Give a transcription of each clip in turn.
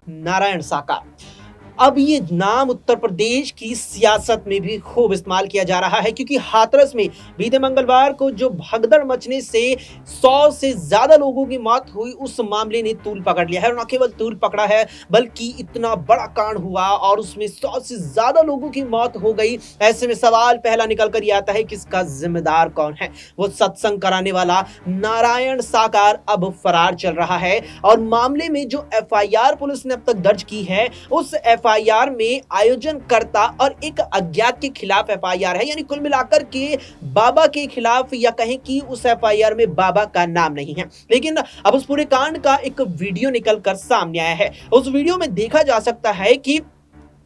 नारायण साकार। अब ये नाम उत्तर प्रदेश की सियासत में भी खूब इस्तेमाल किया जा रहा है, क्योंकि हाथरस में बीते मंगलवार को जो भगदड़ मचने से 100 से ज्यादा लोगों की मौत हुई, उस मामले ने तूल पकड़ लिया है। और न केवल तूल पकड़ा है, बल्कि इतना बड़ा कांड हुआ और उसमें 100 से ज्यादा लोगों की मौत हो गई। ऐसे में सवाल पहला निकल कर ये आता है कि इसका जिम्मेदार कौन है। वो सत्संग कराने वाला नारायण साकार अब फरार चल रहा है। और मामले में जो एफआईआर पुलिस ने अब तक दर्ज की है, उस एफआईआर में आयोजनकर्ता और एक अज्ञात के खिलाफ एफआईआर है। यानी कुल मिलाकर के बाबा के खिलाफ, या कहें कि उस एफआईआर में बाबा का नाम नहीं है। लेकिन अब उस पूरे कांड का एक वीडियो निकल कर सामने आया है। उस वीडियो में देखा जा सकता है कि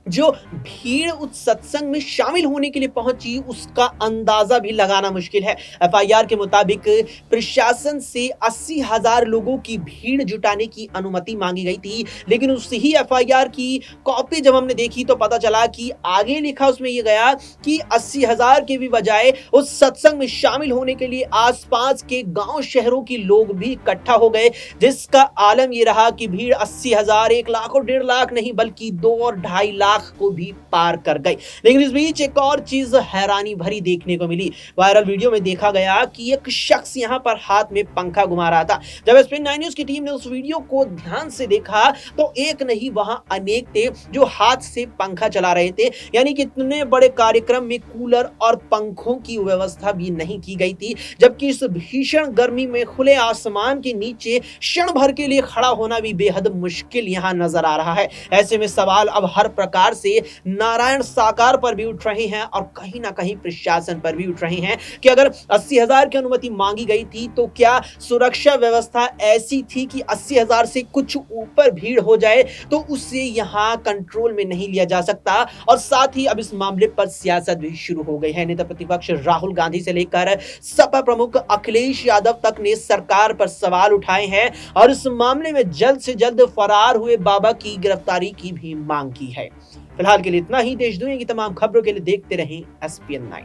जो भीड़ उस सत्संग में शामिल होने के लिए पहुंची, उसका अंदाजा भी लगाना मुश्किल है। एफआईआर के मुताबिक प्रशासन से 80,000 लोगों की भीड़ जुटाने की अनुमति मांगी गई थी। लेकिन उस ही एफआईआर की कॉपी जब हमने देखी तो पता चला कि आगे लिखा उसमें यह गया कि 80,000 के भी बजाय उस सत्संग में शामिल होने के लिए आसपास के गांव शहरों के लोग भी इकट्ठा हो गए, जिसका आलम यह रहा कि भीड़ 80,000, 1 लाख और 1.5 लाख नहीं, बल्कि 2 और 2.5 लाख को भी पार कर गई। लेकिन इस बीच एक और चीज हैरानी भरी देखने को मिली। वायरल वीडियो में देखा गया कि एक शख्स यहां पर हाथ में पंखा घुमा रहा था। जब स्पेन 9 न्यूज की टीम ने उस वीडियो को ध्यान से देखा तो एक नहीं, वहां अनेक थे जो हाथ से पंखा चला रहे थे। यानी कि इतने बड़े कार्यक्रम में कूलर और पंखों की व्यवस्था भी नहीं की गई थी, जबकि इस भीषण गर्मी में खुले आसमान के नीचे क्षण भर के लिए खड़ा होना भी बेहद मुश्किल यहां नजर आ रहा है। ऐसे में सवाल अब हर प्रकार से नारायण साकार पर भी उठ रहे हैं और कहीं ना कहीं प्रशासन पर भी उठ रहे हैं कि अगर 80,000 की अनुमति मांगी गई थी तो क्या सुरक्षा व्यवस्था ऐसी थी कि 80,000 से कुछ ऊपर भीड़ हो जाए तो उसे यहां कंट्रोल में नहीं लिया जा सकता। और साथ ही अब इस मामले पर सियासत भी शुरू हो गई है। नेता प्रतिपक्ष राहुल गांधी से लेकर सपा प्रमुख अखिलेश यादव तक ने सरकार पर सवाल उठाए हैं और इस मामले में जल्द से जल्द फरार हुए बाबा की गिरफ्तारी की भी मांग की है। फिलहाल के लिए इतना ही। देश दुनिया की तमाम खबरों के लिए देखते रहें SPN 9।